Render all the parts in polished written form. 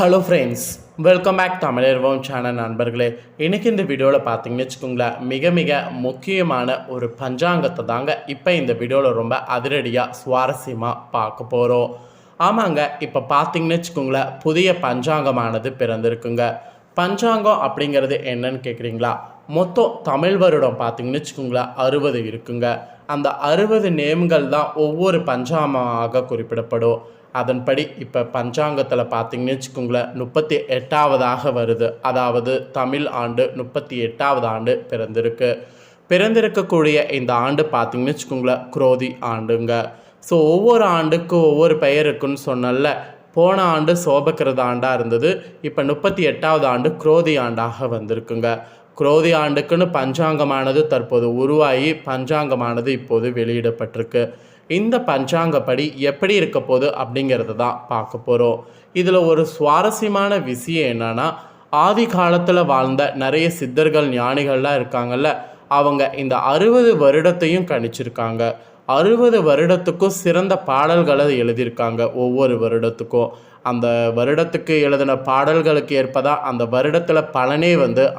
Hello friends, welcome back தமிழர்வோம் channel நண்பர்களே. இன்றைக்கி இந்த வீடியோவில் பார்த்தீங்கன்னு வச்சுக்கோங்களேன், மிக மிக முக்கியமான ஒரு பஞ்சாங்கத்தை தாங்க இப்போ இந்த வீடியோவில் ரொம்ப அதிரடியாக சுவாரஸ்யமாக பார்க்க போகிறோம். ஆமாங்க, இப்போ பார்த்தீங்கன்னு வச்சுக்கோங்களேன், புதிய பஞ்சாங்கமானது பிறந்திருக்குங்க. பஞ்சாங்கம் அப்படிங்கிறது என்னன்னு கேட்குறீங்களா? மொத்தம் தமிழ் வருடம் பார்த்தீங்கன்னு வச்சுக்கோங்களேன் 60 இருக்குங்க. அந்த 60 நேம்கள் தான் ஒவ்வொரு பஞ்சாங்கமாக குறிப்பிடப்படும். அதன்படி இப்போ பஞ்சாங்கத்தில் பார்த்தீங்கன்னு வச்சுக்கோங்களேன் 38ஆவதாக வருது. அதாவது தமிழ் ஆண்டு 38ஆவது ஆண்டு பிறந்திருக்கக்கூடிய இந்த ஆண்டு பார்த்தீங்கன்னு வச்சுக்கோங்களேன் குரோதி ஆண்டுங்க. ஸோ ஒவ்வொரு ஆண்டுக்கும் ஒவ்வொரு பெயர் இருக்குன்னு சொன்னல. போன ஆண்டு சோபக்கிரத ஆண்டாக இருந்தது. இப்போ 38ஆவது ஆண்டு குரோதி ஆண்டாக வந்திருக்குங்க. குரோதி ஆண்டுக்குன்னு பஞ்சாங்கமானது தற்போது உருவாகி பஞ்சாங்கமானது இப்போது வெளியிடப்பட்டிருக்கு. இந்த பஞ்சாங்கப்படி எப்படி இருக்க போகுது அப்படிங்கிறத தான் பார்க்க போகிறோம். இதில் ஒரு சுவாரஸ்யமான விஷயம் என்னென்னா, ஆதி காலத்தில் வாழ்ந்த நிறைய சித்தர்கள் ஞானிகள்லாம் இருக்காங்கல்ல, அவங்க இந்த 60 வருடத்தையும் கணிச்சிருக்காங்க. 60 வருடத்துக்கும் சிறந்த பாடல்களை எழுதியிருக்காங்க. ஒவ்வொரு வருடத்துக்கும் அந்த வருடத்துக்கு எழுதின பாடல்களுக்கு ஏற்பதான் அந்த வருடத்தில் பலனே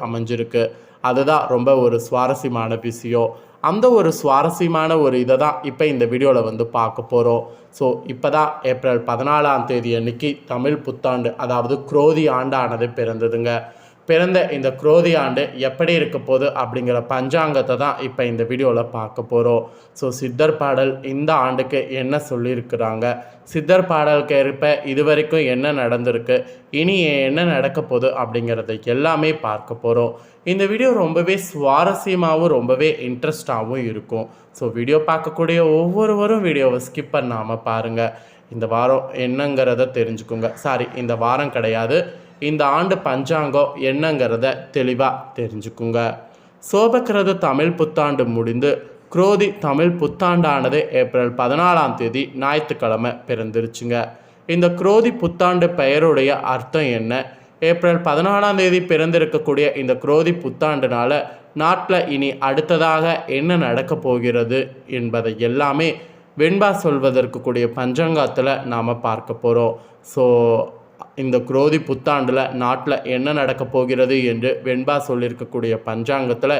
அமைஞ்சிருக்கு. அதுதான் ரொம்ப ஒரு சுவாரஸ்யமான விஷயம். அந்த ஒரு சுவாரஸ்யமான ஒரு இதை தான் இப்போ இந்த வீடியோவில் பார்க்க போகிறோம். ஸோ இப்போ தான் ஏப்ரல் 14ஆம் தேதி அன்னைக்கு தமிழ் புத்தாண்டு, அதாவது குரோதி ஆண்டானது பிறந்ததுங்க. பிறந்த இந்த குரோதி ஆண்டு எப்படி இருக்க போகுது அப்படிங்கிற பஞ்சாங்கத்தை தான் இப்போ இந்த வீடியோவில் பார்க்க போகிறோம். ஸோ சித்தர் பாடல் இந்த ஆண்டுக்கு என்ன சொல்லியிருக்கிறாங்க, சித்தர் பாடலுக்கு ஏற்ப இதுவரைக்கும் என்ன நடந்திருக்கு, இனி என்ன நடக்க போகுது அப்படிங்கிறத எல்லாமே பார்க்க போகிறோம். இந்த வீடியோ ரொம்பவே சுவாரஸ்யமாகவும் ரொம்பவே இன்ட்ரெஸ்டாகவும் இருக்கும். ஸோ வீடியோ பார்க்கக்கூடிய ஒவ்வொருவரும் வீடியோவை ஸ்கிப் பண்ணாமல் பாருங்கள். இந்த வாரம் என்னங்கிறத தெரிஞ்சுக்கோங்க. இந்த வாரம் கிடையாது, இந்த ஆண்டு பஞ்சாங்கம் என்னங்கிறத தெளிவாக தெரிஞ்சுக்குங்க. சோபக்கிரத தமிழ் புத்தாண்டு முடிந்து குரோதி தமிழ் புத்தாண்டானது ஏப்ரல் 14ஆம் தேதி ஞாயிற்றுக்கிழமை பிறந்துருச்சுங்க. இந்த குரோதி புத்தாண்டு பெயருடைய அர்த்தம் என்ன, ஏப்ரல் 14ஆம் தேதி பிறந்திருக்கக்கூடிய இந்த குரோதி புத்தாண்டுனால நாட்டில் இனி அடுத்ததாக என்ன நடக்க போகிறது என்பதை எல்லாமே வெண்பா சொல்வதற்கு கூடிய பஞ்சாங்கத்தில் நாம் பார்க்க போகிறோம். ஸோ இந்த குரோதி புத்தாண்டில் நாட்டில் என்ன நடக்க போகிறது என்று வெண்பா சொல்லியிருக்கக்கூடிய பஞ்சாங்கத்தில்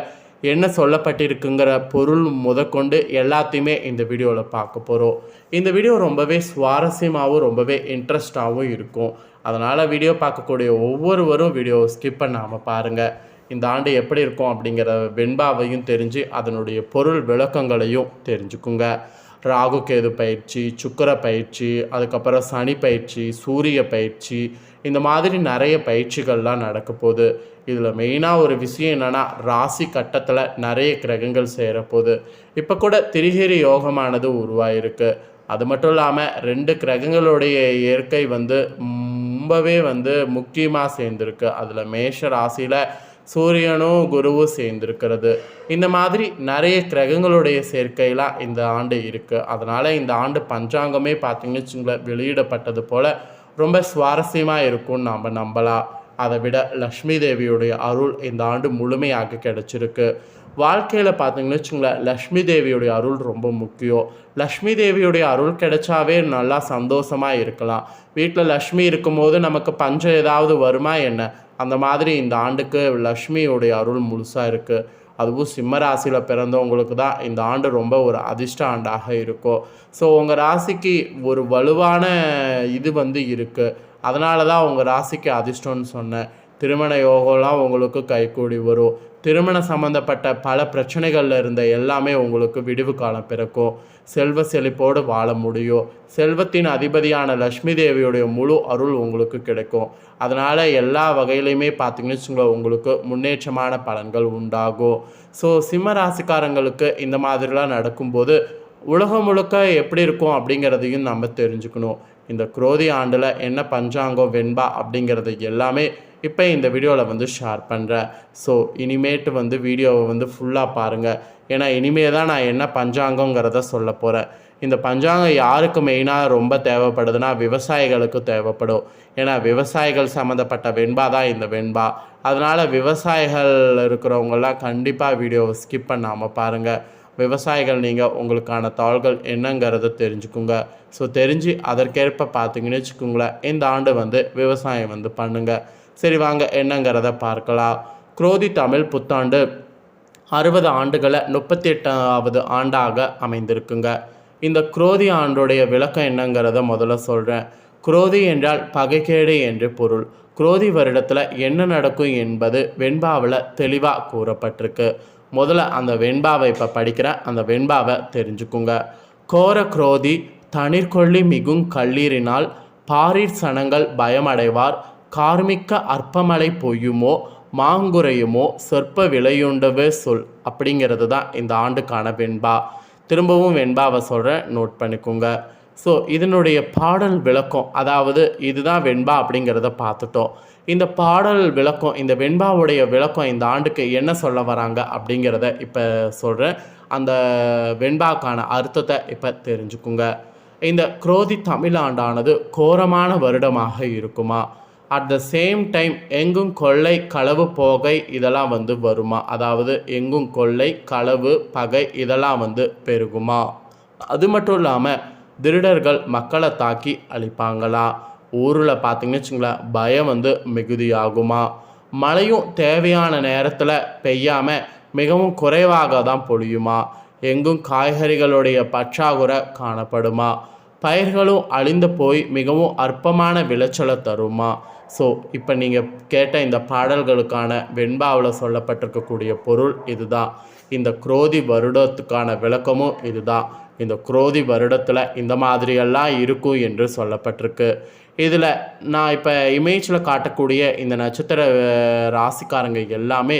என்ன சொல்லப்பட்டிருக்குங்கிற பொருள் முதற்கொண்டு எல்லாத்தையுமே இந்த வீடியோவில் பார்க்க போகிறோம். இந்த வீடியோ ரொம்பவே சுவாரஸ்யமாகவும் ரொம்பவே இன்ட்ரெஸ்டாகவும் இருக்கும். அதனால் வீடியோ பார்க்கக்கூடிய ஒவ்வொருவரும் வீடியோ ஸ்கிப் பண்ணாமல் பாருங்கள். இந்த ஆண்டு எப்படி இருக்கும் அப்படிங்கிற வெண்பாவையும் தெரிஞ்சு அதனுடைய பொருள் விளக்கங்களையும் தெரிஞ்சுக்குங்க. ராகு கேது பயிற்சி, சுக்கிர பயிற்சி, அதுக்கப்புறம் சனி பயிற்சி, சூரிய பயிற்சி, இந்த மாதிரி நிறைய பயிற்சிகள்லாம் நடக்க போகுது. இதில் மெயினாக ஒரு விஷயம் என்னென்னா, ராசி கட்டத்தில் நிறைய கிரகங்கள் சேரப்போகுது. இப்போ கூட திரிகிரி யோகமானது உருவாயிருக்கு. அது மட்டும் இல்லாமல் 2 கிரகங்களுடைய இயற்கை ரொம்பவே முக்கியமாக சேர்ந்துருக்கு. அதில் மேஷ ராசியில் சூரியனும் குருவும் சேர்ந்திருக்கிறது. இந்த மாதிரி நிறைய கிரகங்களுடைய சேர்க்கையெல்லாம் இந்த ஆண்டு இருக்குது. அதனால் இந்த ஆண்டு பஞ்சாங்கமே பார்த்திங்கன்னு வச்சுங்களேன் வெளியிடப்பட்டது போல் ரொம்ப சுவாரஸ்யமாக இருக்கும்னு நாம் நம்பலாம். அதை விட லக்ஷ்மி தேவியுடைய அருள் இந்த ஆண்டு முழுமையாக கிடச்சிருக்கு. வாழ்க்கையில் பார்த்திங்கன்னு வச்சுங்களேன் லக்ஷ்மி தேவியுடைய அருள் ரொம்ப முக்கியம். லக்ஷ்மி தேவியுடைய அருள் கிடைச்சாவே நல்லா சந்தோஷமாக இருக்கலாம். வீட்டில் லக்ஷ்மி இருக்கும்போது நமக்கு பஞ்சம் ஏதாவது வருமா என்ன, அந்த மாதிரி இந்த ஆண்டுக்கு லக்ஷ்மியுடைய அருள் முழுசாக இருக்குது. அதுவும் சிம்ம ராசியில் பிறந்தவங்களுக்கு தான் இந்த ஆண்டு ரொம்ப ஒரு அதிர்ஷ்ட ஆண்டாக இருக்கும். ஸோ உங்கள் ராசிக்கு ஒரு வலுவான இது இருக்குது. அதனால தான் உங்கள் ராசிக்கு அதிர்ஷ்டம்னு சொன்னேன். திருமண யோகம்லாம் உங்களுக்கு கைகூடி வரும். திருமணம் சம்மந்தப்பட்ட பல பிரச்சனைகளில் இருந்த எல்லாமே உங்களுக்கு விடிவு காலம் பிறக்கும். செல்வ செழிப்போடு வாழ முடியும். செல்வத்தின் அதிபதியான லக்ஷ்மி தேவியுடைய முழு அருள் உங்களுக்கு கிடைக்கும். அதனால் எல்லா வகையிலையுமே பார்த்திங்கன்னு வச்சுங்களேன் உங்களுக்கு முன்னேற்றமான பலன்கள் உண்டாகும். ஸோ சிம்ம ராசிக்காரங்களுக்கு இந்த மாதிரிலாம் நடக்கும்போது உலகம் முழுக்க எப்படி இருக்கும் அப்படிங்கிறதையும் நம்ம தெரிஞ்சுக்கணும். இந்த குரோதி ஆண்டில் என்ன பஞ்சாங்கம் வெண்பா அப்படிங்கிறது எல்லாமே இப்போ இந்த வீடியோவில் ஷேர் பண்ணுறேன். ஸோ இனிமேட்டு வீடியோவை ஃபுல்லாக பாருங்கள். ஏன்னா இனிமே தான் நான் என்ன பஞ்சாங்கங்கிறத சொல்ல போகிறேன். இந்த பஞ்சாங்கம் யாருக்கு மெயினாக ரொம்ப தேவைப்படுதுன்னா விவசாயிகளுக்கு தேவைப்படும். ஏன்னா விவசாயிகள் சம்மந்தப்பட்ட வெண்பா தான் இந்த வெண்பா. அதனால் விவசாயிகள் இருக்கிறவங்களாம் கண்டிப்பாக வீடியோவை ஸ்கிப் பண்ணாமல் பாருங்கள். விவசாயிகள் நீங்கள் உங்களுக்கான தாள்கள் என்னங்கிறத தெரிஞ்சுக்குங்க. ஸோ தெரிஞ்சு அதற்கேற்ப பார்த்தீங்கன்னு வச்சுக்கோங்களேன், இந்த ஆண்டு வந்து விவசாயம் வந்து பண்ணுங்கள். சரி வாங்க என்னங்கிறத பார்க்கலாம். குரோதி தமிழ் புத்தாண்டு 60 ஆண்டுகளை 38வது ஆண்டாக அமைந்திருக்குங்க. இந்த குரோதி ஆண்டுடைய விளக்கம் என்னங்கிறத முதல்ல சொல்கிறேன். குரோதி என்றால் பகைக்கேடு என்று பொருள். குரோதி வருடத்தில் என்ன நடக்கும் என்பது வெண்பாவில் தெளிவாக கூறப்பட்டிருக்கு. முதல்ல அந்த வெண்பாவை இப்போ படிக்கிறேன், அந்த வெண்பாவை தெரிஞ்சுக்குங்க. கோர குரோதி தனிர்கொள்ளி மிகுங் கல்லீரினால் பாரிற் சனங்கள் பயமடைவார் கார்மிக்க அற்பமழை பொய்யுமோ மாங்குறையுமோ சொற்ப விலையுண்டவே சொல் அப்படிங்கிறது தான் இந்த ஆண்டுக்கான வெண்பா. திரும்பவும் வெண்பாவை சொல்கிறேன், நோட் பண்ணிக்கோங்க. ஸோ இதனுடைய பாடல் விளக்கம், அதாவது இதுதான் வெண்பா அப்படிங்கிறத பார்த்துட்டோம். இந்த பாடல் விளக்கம், இந்த வெண்பாவுடைய விளக்கம் இந்த ஆண்டுக்கு என்ன சொல்ல வராங்க அப்படிங்கிறத இப்போ சொல்கிறேன். அந்த வெண்பாக்கான அர்த்தத்தை இப்போ தெரிஞ்சுக்குங்க. இந்த குரோதி தமிழாண்டானது கோரமான வருடமாக இருக்குமா. அட் த சேம் டைம் எங்கும் கொள்ளை களவு போகை இதெல்லாம் வந்து வருமா. அதாவது எங்கும் கொள்ளை களவு பகை இதெல்லாம் வந்து பெருகுமா. அது மட்டும் இல்லாமல் திருடர்கள் மக்களை தாக்கி அழிப்பாங்களா. ஊரில் பார்த்திங்கன்னு வச்சுங்களேன், பயம் வந்து மிகுதியாகுமா. மழையும் தேவையான நேரத்தில் பெய்யாமல் மிகவும் குறைவாக தான் பொழியுமா. எங்கும் காய்கறிகளுடைய பற்றாக்குறை காணப்படுமா. பயிர்களும் அழிந்து போய் மிகவும் அற்பமான விளைச்சலை தருமா. ஸோ இப்போ நீங்கள் கேட்ட இந்த பாடல்களுக்கான வெண்பாவில் சொல்லப்பட்டிருக்கக்கூடிய பொருள் இதுதான். இந்த குரோதி வருடத்துக்கான விளக்கமும் இதுதான். இந்த குரோதி வருடத்தில் இந்த மாதிரியெல்லாம் இருக்கும் என்று சொல்லப்பட்டிருக்கு. இதில் நான் இப்போ இமேஜில் காட்டக்கூடிய இந்த நட்சத்திர ராசிக்காரங்க எல்லாமே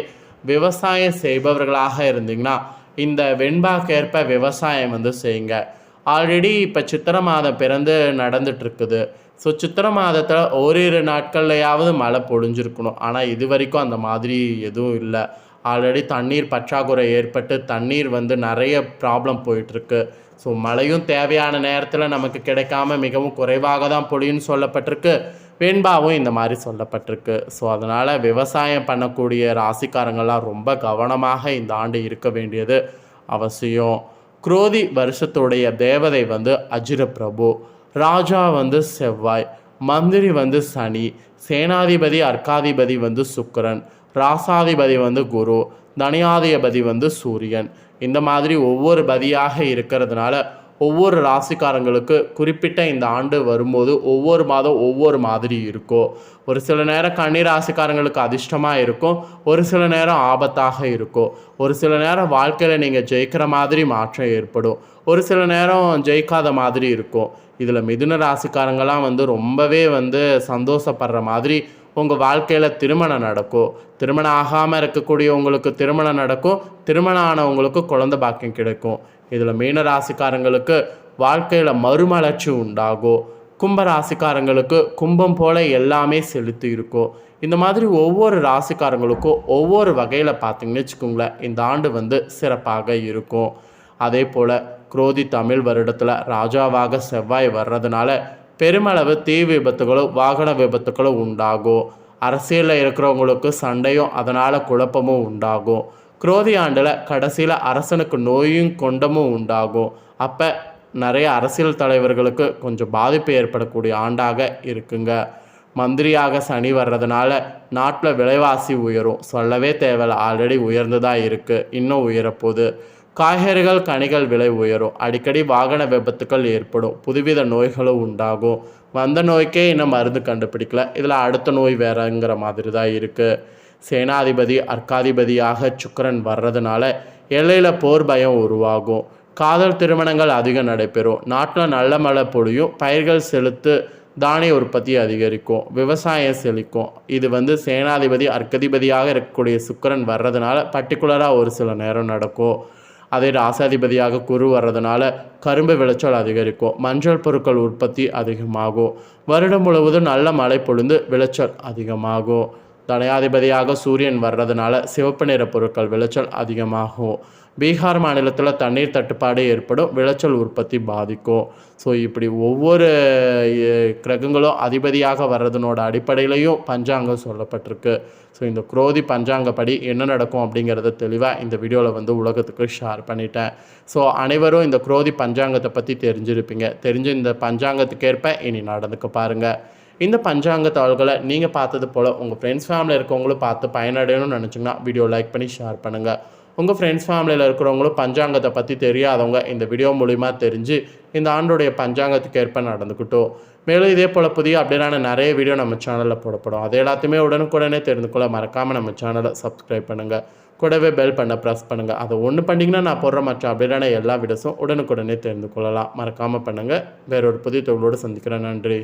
விவசாயம் செய்பவர்களாக இருந்தீங்கன்னா இந்த வெண்பாக்கேற்ப விவசாயம் வந்து செய்யுங்க. ஆல்ரெடி இப்போ சித்திரை மாதம் பிறந்து நடந்துகிட்ருக்குது. ஸோ சித்திரை மாதத்தில் ஓரிரு நாட்கள்லையாவது மழை பொழிஞ்சிருக்கணும். ஆனால் இது வரைக்கும் அந்த மாதிரி எதுவும் இல்லை. ஆல்ரெடி தண்ணீர் பற்றாக்குறை ஏற்பட்டு தண்ணீர் வந்து நிறைய ப்ராப்ளம் போயிட்டுருக்கு. ஸோ மழையும் தேவையான நேரத்தில் நமக்கு கிடைக்காம மிகவும் குறைவாக தான் பொழியும்னு சொல்லப்பட்டிருக்கு. வெண்பாவும் இந்த மாதிரி சொல்லப்பட்டிருக்கு. ஸோ அதனால் விவசாயம் பண்ணக்கூடிய ராசிக்காரங்கள்லாம் ரொம்ப கவனமாக இந்த ஆண்டு இருக்க வேண்டியது அவசியம். குரோதி வருஷத்துடைய தேவதை வந்து அஜிர பிரபு, ராஜா வந்து செவ்வாய், மந்திரி வந்து சனி, சேனாதிபதி அர்க்காதிபதி வந்து சுக்கிரன், ராசாதிபதி வந்து குரு, தனியாதிபதி வந்து சூரியன். இந்த மாதிரி ஒவ்வொரு பதியாக இருக்கிறதுனால ஒவ்வொரு ராசிக்காரங்களுக்கு குறிப்பிட்ட இந்த ஆண்டு வரும்போது ஒவ்வொரு மாதம் ஒவ்வொரு மாதிரி இருக்கும். ஒரு சில நேரம் கன்னி ராசிக்காரங்களுக்கு அதிர்ஷ்டமாக இருக்கும், ஒரு சில நேரம் ஆபத்தாக இருக்கும், ஒரு சில நேரம் வாழ்க்கையில் நீங்கள் ஜெயிக்கிற மாதிரி மாற்றம் ஏற்படும், ஒரு சில நேரம் ஜெயிக்காத மாதிரி இருக்கும். இதில் மிதுன ராசிக்காரங்களாம் வந்து ரொம்பவே வந்து சந்தோஷப்படுற மாதிரி உங்கள் வாழ்க்கையில் திருமணம் நடக்கும். திருமணம் ஆகாமல் இருக்கக்கூடியவங்களுக்கு திருமணம் நடக்கும், திருமணம் ஆனவங்களுக்கு குழந்தை பாக்கியம் கிடைக்கும். இதில் மீன ராசிக்காரங்களுக்கு வாழ்க்கையில் மறுமலர்ச்சி உண்டாகும். கும்ப ராசிக்காரங்களுக்கு கும்பம் போல் எல்லாமே செலுத்தி இருக்கும். இந்த மாதிரி ஒவ்வொரு ராசிக்காரங்களுக்கும் ஒவ்வொரு வகையில் பார்த்திங்கன்னு வச்சுக்கோங்களேன், இந்த ஆண்டு வந்து சிறப்பாக இருக்கும். அதே போல் குரோதி தமிழ் வருடத்தில் ராஜாவாக செவ்வாய் வர்றதுனால பெருமளவு தீ விபத்துகளும் வாகன உண்டாகும். அரசியலில் இருக்கிறவங்களுக்கு சண்டையும் அதனால் குழப்பமும் உண்டாகும். குரோதி ஆண்டில் கடைசியில் அரசனுக்கு நோயும் கொண்டமும் உண்டாகும். அப்போ நிறைய அரசியல் தலைவர்களுக்கு கொஞ்சம் பாதிப்பு ஏற்படக்கூடிய ஆண்டாக இருக்குங்க. மந்திரியாக சனி வர்றதுனால நாட்டில் விலைவாசி உயரும். சொல்லவே தேவையில்லை, ஆல்ரெடி உயர்ந்து தான் இருக்குது, இன்னும் உயரப்போகுது. காய்கறிகள் கனிகள் விலை உயரும். அடிக்கடி வாகன விபத்துக்கள் ஏற்படும். புதுவித நோய்களும் உண்டாகும். வந்த நோய்க்கே இன்னும் மருந்து கண்டுபிடிக்கல, இதில் அடுத்த நோய் வேறங்கிற மாதிரி தான் இருக்குது. சேனாதிபதி அர்க்காதிபதியாக சுக்கிரன் வர்றதுனால எல்லையில் போர் பயம் உருவாகும். காதல் திருமணங்கள் அதிகம் நடைபெறும். நாட்டில் நல்ல மழை பொழியும். பயிர்கள் செலுத்து தானிய உற்பத்தி அதிகரிக்கும். விவசாயம் செழிக்கும். இது வந்து சேனாதிபதி அர்க்காதிபதியாக இருக்கக்கூடிய சுக்கிரன் வர்றதுனால பர்டிகுலராக ஒரு சில நேரம் நடக்கும். அதே ராசாதிபதியாக குரு வர்றதுனால கரும்பு விளைச்சல் அதிகரிக்கும். மஞ்சள் பொருட்கள் உற்பத்தி அதிகமாகும். வருடம் முழுவதும் நல்ல மழை பொழிந்து விளைச்சல் அதிகமாகும். தனையாதிபதியாக சூரியன் வர்றதுனால சிவப்பு நிற பொருட்கள் விளைச்சல் அதிகமாகும். பீகார் மாநிலத்தில் தண்ணீர் தட்டுப்பாடு ஏற்படும், விளைச்சல் உற்பத்தி பாதிக்கும். ஸோ இப்படி ஒவ்வொரு கிரகங்களும் அதிபதியாக வர்றதுனோட அடிப்படையிலையும் பஞ்சாங்கம் சொல்லப்பட்டிருக்கு. ஸோ இந்த குரோதி பஞ்சாங்கப்படி என்ன நடக்கும் அப்படிங்கிறத தெளிவாக இந்த வீடியோவில் உலகத்துக்கு ஷேர் பண்ணிட்டேன். ஸோ அனைவரும் இந்த குரோதி பஞ்சாங்கத்தை பற்றி தெரிஞ்சிருப்பீங்க. தெரிஞ்ச இந்த பஞ்சாங்கத்துக்கேற்ப இனி நடந்துக்க பாருங்கள். இந்த பஞ்சாங்க தாள்களை நீங்கள் பார்த்தது போல் உங்கள் ஃப்ரெண்ட்ஸ் ஃபேமிலியில் இருக்கவங்களும் பார்த்து பயனடையணும்னு நினச்சிங்கன்னா வீடியோ லைக் பண்ணி ஷேர் பண்ணுங்கள். உங்கள் ஃப்ரெண்ட்ஸ் ஃபேமிலியில் இருக்கிறவங்களும் பஞ்சாங்கத்தை பற்றி தெரியாதவங்க இந்த வீடியோ மூலிமா தெரிஞ்சு இந்த ஆண்டுடைய பஞ்சாங்கத்துக்கு ஏற்ப நடந்துக்கிட்டோம். மேலும் இதே போல் புதிய அப்டேட்டான நிறைய வீடியோ நம்ம சேனலில் போடப்படும். அது எல்லாத்தையுமே உடனுக்குடனே தெரிந்து கொள்ள மறக்காமல் நம்ம சேனலை சப்ஸ்கிரைப் பண்ணுங்கள். கூடவே பெல் பண்ண ப்ரெஸ் பண்ணுங்கள். அதை ஒன்று பண்ணிங்கன்னா நான் போடுற மற்ற அப்டேட்டான எல்லா வீடியோஸும் உடனுக்குடனே தெரிந்து கொள்ளலாம். மறக்காமல் பண்ணுங்கள். வேறொரு புதிய தொழிலோடு சந்திக்கிறேன். நன்றி.